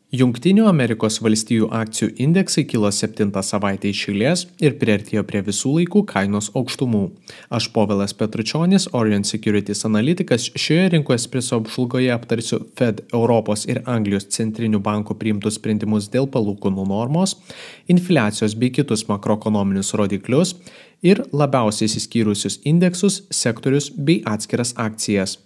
Jungtinių Amerikos valstijų akcijų indeksai kilo 7 savaitę iš eilės ir priartėjo prie visų laikų kainos aukštumų. Aš Povilas Petručionis, Orion Securities analitikas, šioje rinkų espreso apžvalgoje aptarsiu Fed, Europos ir Anglijos centrinių bankų priimtus sprendimus dėl palūkanų normos, infliacijos bei kitus makroekonominius rodiklius ir labiausiai išsiskyrusius indeksus, sektorius bei atskiras akcijas.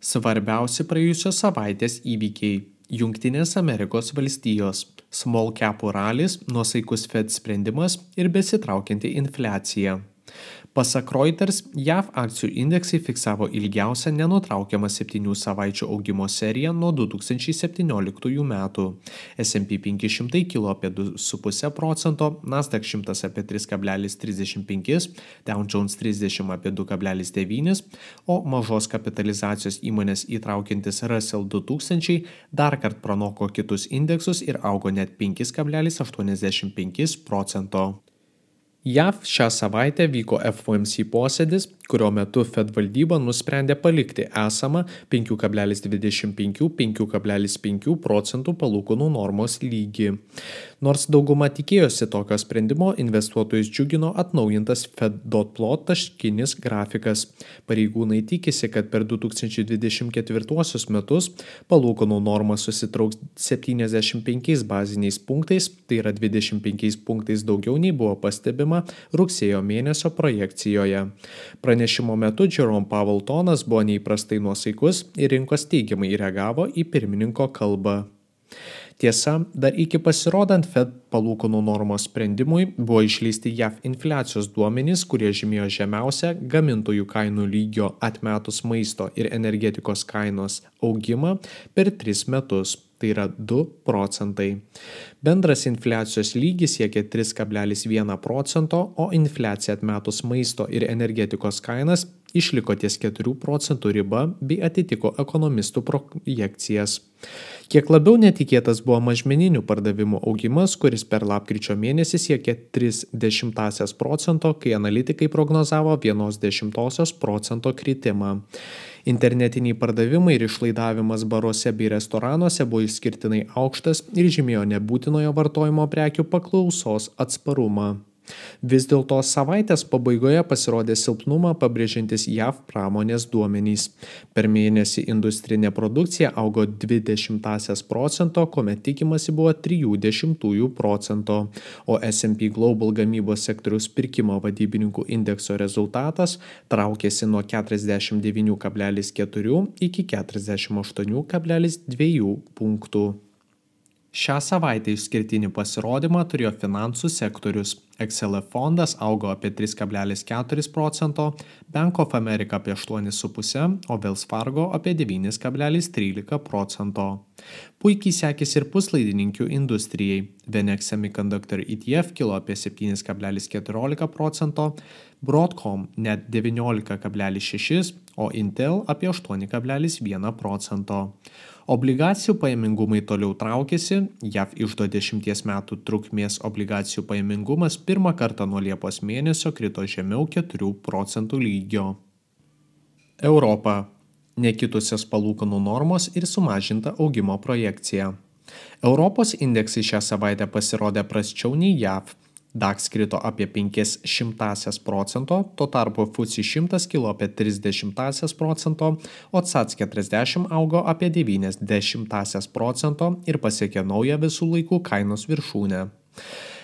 Svarbiausi praėjusios savaitės įvykiai – Jungtinės Amerikos valstijos, small capų ralis, nuosaikus Fed sprendimas ir besitraukianti infliacija. Pasak Reuters, JAV akcijų indeksai fiksavo ilgiausią nenutraukiamą 7 savaičių augimo seriją nuo 2017 metų. S&P 500 kilo apie 2,5%, Nasdaq 100 apie 3,35%, Dow Jones 30 apie 2,9%, o mažos kapitalizacijos įmonės įtraukiantis Russell 2000 dar kart pranoko kitus indeksus ir augo net 5,85%. JAV šią savaitę vyko FOMC posėdis, kurio metu Fed valdyba nusprendė palikti esamą 5,25–5,5% palūkanų normos lygį. Nors dauguma tikėjosi tokio sprendimo, investuotojus džiugino atnaujintas Fed.plot taškinis grafikas. Pareigūnai tikisi, kad per 2024 metus palūkanų norma susitrauks 75 baziniais punktais, tai yra 25 punktais daugiau nei buvo pastebima rugsėjo mėnesio projekcijoje. Pranešimo metu Jerome Powell tonas buvo neįprastai nuosaikus ir rinkos teigiamai reagavo į pirmininko kalbą. Tiesa, dar iki pasirodant Fed palūkanų normos sprendimui buvo išleisti JAV infliacijos duomenys, kurie žymėjo žemiausią gamintojų kainų lygio atmetus maisto ir energetikos kainos augimą per 3 metus. Tai yra 2 procentai. Bendras infliacijos lygis siekia 3,1%, o infliacija atmetus maisto ir energetikos kainas išliko ties 4 procentų riba bei atitiko ekonomistų projekcijas. Kiek labiau netikėtas buvo mažmeninių pardavimų augimas, kuris per lapkričio mėnesį siekė 0,3%, kai analitikai prognozavo 0,1% kritimą. Internetiniai pardavimai ir išlaidavimas baruose bei restoranuose buvo išskirtinai aukštas ir žymėjo nebūtinojo vartojimo prekių paklausos atsparumą. Vis dėlto savaitės pabaigoje pasirodė silpnumą pabrėžiantis JAV pramonės duomenys. Per mėnesį industrinė produkcija augo 0,2%, kuomet tikimasi buvo 0,3%, o S&P Global gamybos sektoriaus pirkimo vadybininkų indekso rezultatas traukėsi nuo 49,4 iki 48,2 punktų. Šią savaitę išskirtinį pasirodymą turėjo finansų sektorius. XLF fondas augo apie 3,4%, Bank of America apie 8,5%, o Wells Fargo apie 9,13%. Puikiai sekėsi ir puslaidininkių industrijai. VNX Semiconductor ETF kilo apie 7,14%, Broadcom net 19,6%, o Intel apie 8,1%. Obligacijų pajamingumai toliau traukėsi, JAV iždo 10 metų trukmės obligacijų pajamingumas pirmą kartą nuo Liepos mėnesio krito žemiau 4 procentų lygio. Europa. Nekitusios palūkanų normos ir sumažinta augimo projekcija. Europos indeksai šią savaitę pasirodė prasčiau nei JAV. DAX krito apie 0,05%, tuo tarpu FTSE 100 kilo apie 0,3%, o CAC 40 augo apie 0,9% ir pasiekė naują visų laikų kainos viršūnę.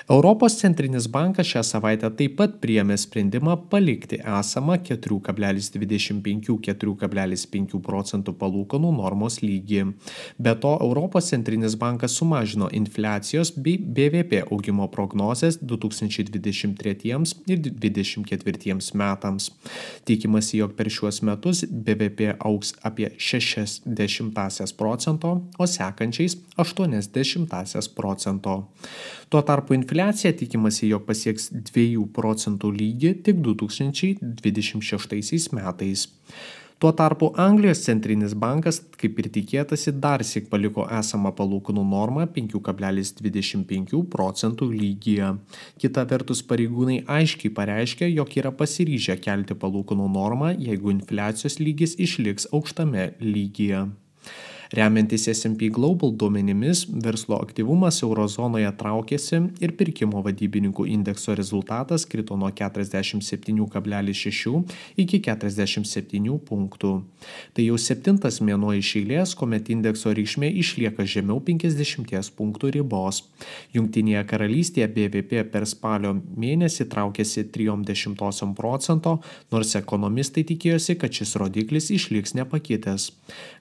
Europos centrinis bankas šią savaitę taip pat priėmė sprendimą palikti esamą 4,25–4,5% palūkanų normos lygį. Be to, Europos centrinis bankas sumažino infliacijos bei BVP augimo prognozes 2023 ir 2024 metams. Tikimasi, jog per šiuos metus BVP augs apie 0,6%, o sekančiais 0,8%. Tuo tarpu infliacija tikimasi, jog pasieks 2 procentų lygį tik 2026 metais. Tuo tarpu Anglijos centrinis bankas, kaip ir tikėtasi, darsyk paliko esamą palūkanų normą 5,25 procentų lygyje. Kita vertus, pareigūnai aiškiai pareiškė, jog yra pasiryžę kelti palūkanų normą, jeigu infliacijos lygis išliks aukštame lygyje. Remiantis S&P Global duomenimis, verslo aktyvumas eurozonoje traukėsi ir pirkimo vadybininkų indekso rezultatas krito nuo 47,6 iki 47 punktų. Tai jau 7 mėnuo iš eilės, kuomet indekso reikšmė išlieka žemiau 50 punktų ribos. Jungtinėje karalystėje BVP per spalio mėnesį traukėsi 0,3%, nors ekonomistai tikėjosi, kad šis rodiklis išliks nepakitęs.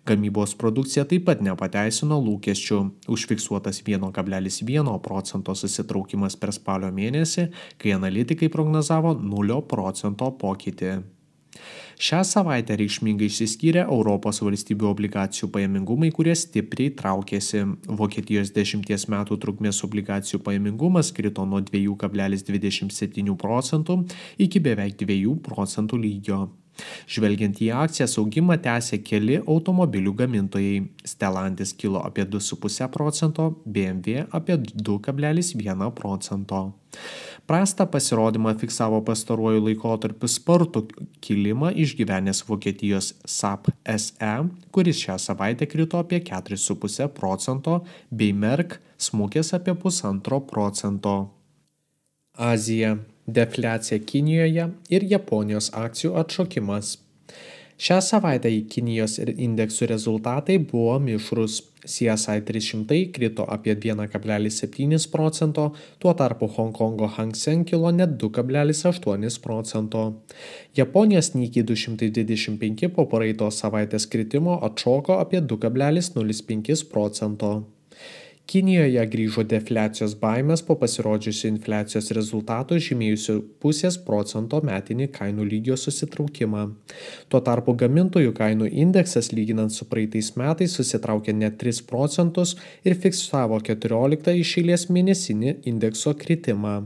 Gamybos produkcija taip pat nepateisino lūkesčių, užfiksuotas 1,1 procento susitraukimas per spalio mėnesį, kai analitikai prognozavo 0 procento pokytį. Šią savaitę reikšmingai išsiskyrė Europos valstybių obligacijų pajamingumai, kurie stipriai traukėsi. Vokietijos 10 metų trukmės obligacijų pajamingumas krito nuo 2,27 procentų iki beveik 2 procentų lygio. Žvelgiant į akcijas, augimą tęsė keli automobilių gamintojai. Stellantis kilo apie 2,5 procento, BMW apie 2,1 procento. Prastą pasirodymą fiksavo pastaruoju laikotarpiu spartų kilimą išgyvenęs Vokietijos SAP SE, kuris šią savaitę krito apie 4,5 procento, bei Merck smukęs apie 1,5 procento. Azija. Defliacija Kinijoje ir Japonijos akcijų atšokimas. Šią savaitę į Kinijos indeksų rezultatai buvo mišrūs. CSI 300 krito apie 1,7 procento, tuo tarpu Hongkongo Hang Seng kilo net 2,8 procento. Japonijos Nikkei 225 po praeitos savaitės kritimo atšoko apie 2,05 procento. Kinijoje grįžo defliacijos baimės po pasirodžiusio infliacijos rezultato žymėjusio 0,5 procento metinį kainų lygio susitraukimą. Tuo tarpu gamintojų kainų indeksas lyginant su praeitais metais susitraukė net 3 procentus ir fiksavo 14 iš eilės mėnesinį indekso kritimą.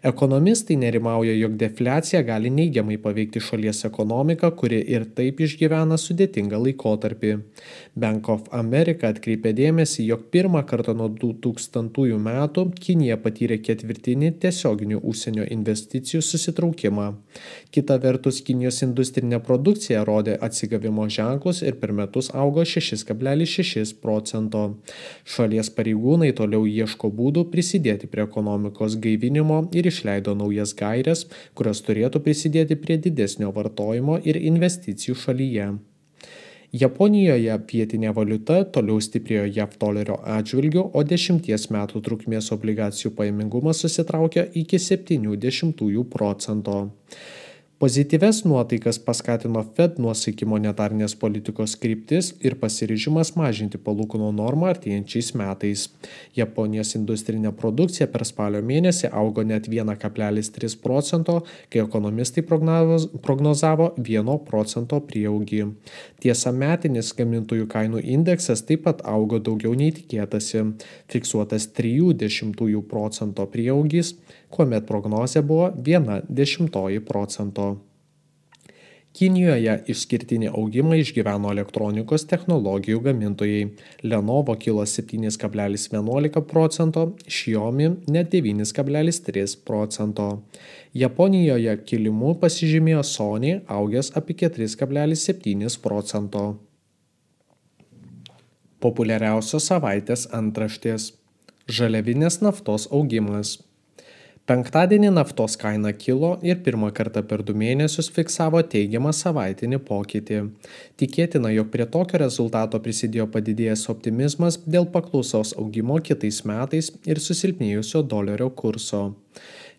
Ekonomistai nerimauja, jog defliacija gali neigiamai paveikti šalies ekonomiką, kuri ir taip išgyvena sudėtingą laikotarpį. Bank of America atkreipė dėmesį, jog pirmą kartą nuo 2000 metų Kinija patyrė ketvirtinį tiesioginių užsienio investicijų susitraukimą. Kita vertus, Kinijos industrinė produkcija rodė atsigavimo ženklus ir per metus augo 6,6 procento. Šalies pareigūnai toliau ieško būdų prisidėti prie ekonomikos gaivinimo ir išleido naujas gaires, kurios turėtų prisidėti prie didesnio vartojimo ir investicijų šalyje. Japonijoje vietinė valiuta toliau stiprėjo JAV dolerio atžvilgiu, o 10 metų trukmės obligacijų pajamingumas susitraukė iki 0,7 procento. Pozityves nuotaikas paskatino Fed nuosaiki monetarinės politikos kryptis ir pasiryžimas mažinti palūkanų normą artėjančiais metais. Japonijos industrinė produkcija per spalio mėnesį augo net 1,3 procento, kai ekonomistai prognozavo 1 procento prieaugį. Tiesa, metinis gamintojų kainų indeksas taip pat augo daugiau nei tikėtasi, fiksuotas 0,3 procento prieaugis, kuomet prognozė buvo 0,1 procento. Kinijoje išskirtinį augimą išgyveno elektronikos technologijų gamintojai. Lenovo kilo 7,11 procento, Xiaomi net 9,3 procento. Japonijoje kilimu pasižymėjo Sony, augęs apie 4,7 procento. Populiariausios savaitės antraštės. Žaliavinės naftos augimas. Penktadienį naftos kaina kilo ir pirmą kartą per 2 mėnesius fiksavo teigiamą savaitinį pokytį. Tikėtina, jog prie tokio rezultato prisidėjo padidėjęs optimizmas dėl paklausos augimo kitais metais ir susilpnėjusio dolerio kurso.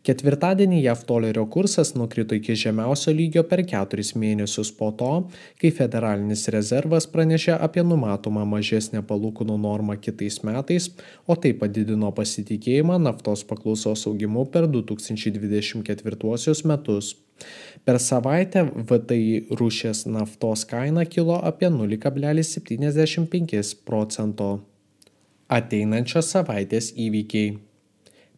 Ketvirtadienį JAV dolerio kursas nukrito iki žemiausio lygio per 4 mėnesius po to, kai Federalinis rezervas pranešė apie numatomą mažesnę palūkanų normą kitais metais, o tai padidino pasitikėjimą naftos paklausos augimu per 2024 metus. Per savaitę VTI rūšies naftos kaina kilo apie 0,75 procento. Ateinančios savaitės įvykiai.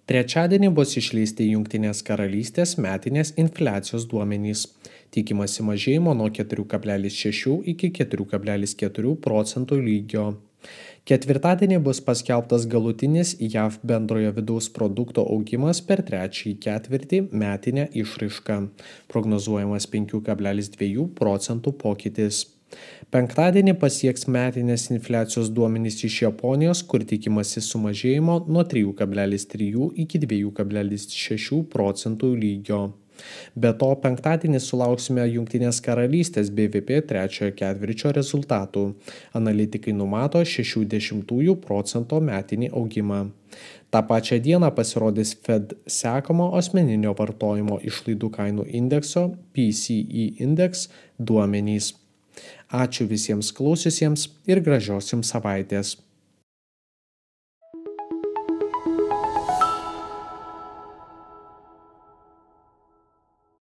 Trečiadienį bus išleisti Jungtinės karalystės metinės infliacijos duomenys. Tikimasi mažėjimo nuo 4,6 iki 4,4 procentų lygio. Ketvirtadienį bus paskelbtas galutinis JAV bendrojo vidaus produkto augimas per trečiąjį ketvirtį metinę išraišką. Prognozuojamas 5,2 procentų pokytis. Penktadienį pasieks metinės infliacijos duomenys iš Japonijos, kur tikimasi sumažėjimo nuo 3,3 iki 2,6 procentų lygio. Be to, penktadienį sulauksime Jungtinės karalystės BVP trečiojo ketvirčio rezultatų. Analitikai numato 0,6 procento metinį augimą. Ta pačia diena pasirodys Fed sekamo asmeninio vartojimo išlaidų kainų indekso PCE Index duomenys. Ačiū visiems klausiusiems ir gražios jums savaitės.